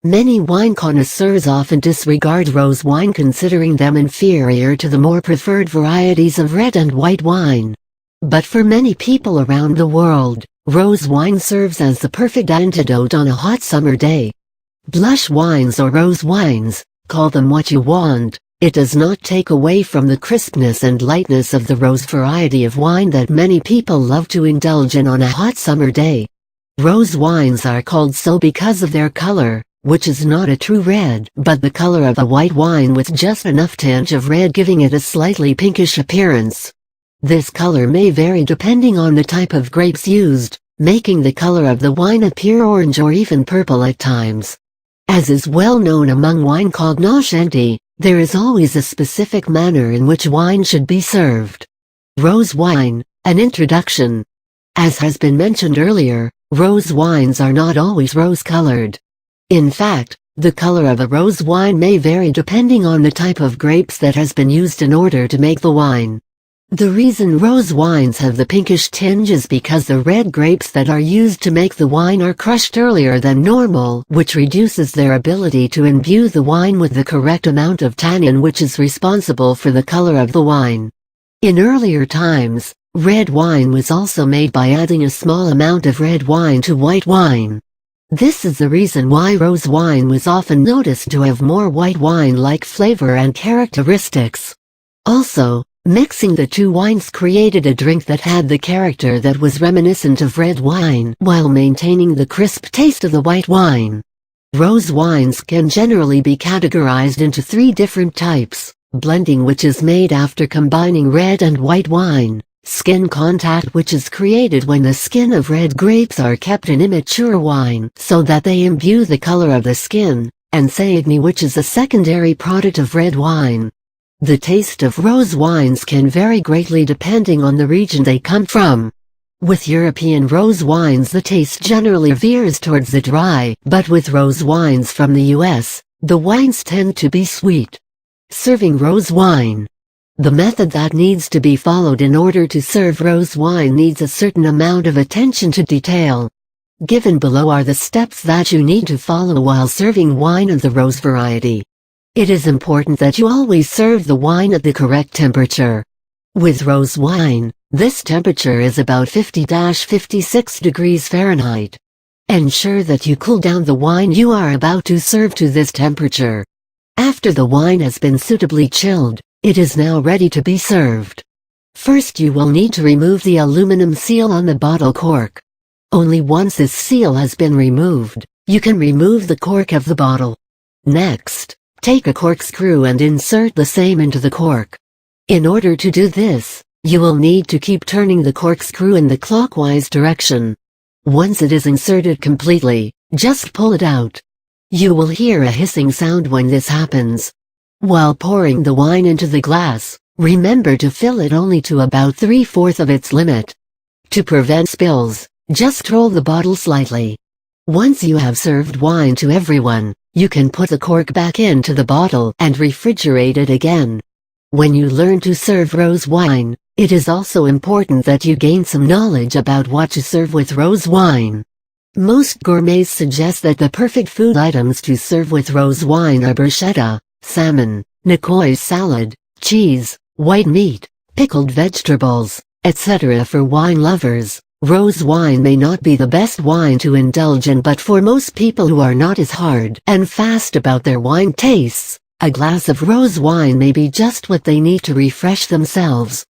Many wine connoisseurs often disregard rose wine, considering them inferior to the more preferred varieties of red and white wine. But for many people around the world, rose wine serves as the perfect antidote on a hot summer day. Blush wines or rose wines, call them what you want, it does not take away from the crispness and lightness of the rose variety of wine that many people love to indulge in on a hot summer day. Rose wines are called so because of their color, which is not a true red, but the color of a white wine with just enough tinge of red, giving it a slightly pinkish appearance. This color may vary depending on the type of grapes used, making the color of the wine appear orange or even purple at times. As is well known among wine cognoscenti, there is always a specific manner in which wine should be served. Rose wine, an introduction. As has been mentioned earlier, rose wines are not always rose-colored. In fact, the color of a rose wine may vary depending on the type of grapes that has been used in order to make the wine. The reason rose wines have the pinkish tinge is because the red grapes that are used to make the wine are crushed earlier than normal, which reduces their ability to imbue the wine with the correct amount of tannin, which is responsible for the color of the wine. In earlier times, red wine was also made by adding a small amount of red wine to white wine. This is the reason why rose wine was often noticed to have more white wine-like flavor and characteristics. Also, mixing the two wines created a drink that had the character that was reminiscent of red wine while maintaining the crisp taste of the white wine. Rose wines can generally be categorized into three different types: blending, which is made after combining red and white wine; skin contact, which is created when the skin of red grapes are kept in immature wine so that they imbue the color of the skin; and saigny, which is a secondary product of red wine. The taste of rose wines can vary greatly depending on the region they come from. With European rose wines, the taste generally veers towards the dry, but with rose wines from the US, the wines tend to be sweet. Serving rose wine. The method that needs to be followed in order to serve rose wine needs a certain amount of attention to detail. Given below are the steps that you need to follow while serving wine of the rose variety. It is important that you always serve the wine at the correct temperature. With rose wine, this temperature is about 50-56 degrees Fahrenheit. Ensure that you cool down the wine you are about to serve to this temperature. After the wine has been suitably chilled, it is now ready to be served. First, you will need to remove the aluminum seal on the bottle cork. Only once this seal has been removed, you can remove the cork of the bottle. Next, take a corkscrew and insert the same into the cork. In order to do this, you will need to keep turning the corkscrew in the clockwise direction. Once it is inserted completely, just pull it out. You will hear a hissing sound when this happens. While pouring the wine into the glass, remember to fill it only to about 3/4 of its limit. To prevent spills, just roll the bottle slightly. Once you have served wine to everyone, you can put the cork back into the bottle and refrigerate it again. When you learn to serve rose wine, it is also important that you gain some knowledge about what to serve with rose wine. Most gourmets suggest that the perfect food items to serve with rose wine are bruschetta, salmon, gnocchi salad, cheese, white meat, pickled vegetables, etc. For wine lovers, rose wine may not be the best wine to indulge in, but for most people who are not as hard and fast about their wine tastes, a glass of rose wine may be just what they need to refresh themselves.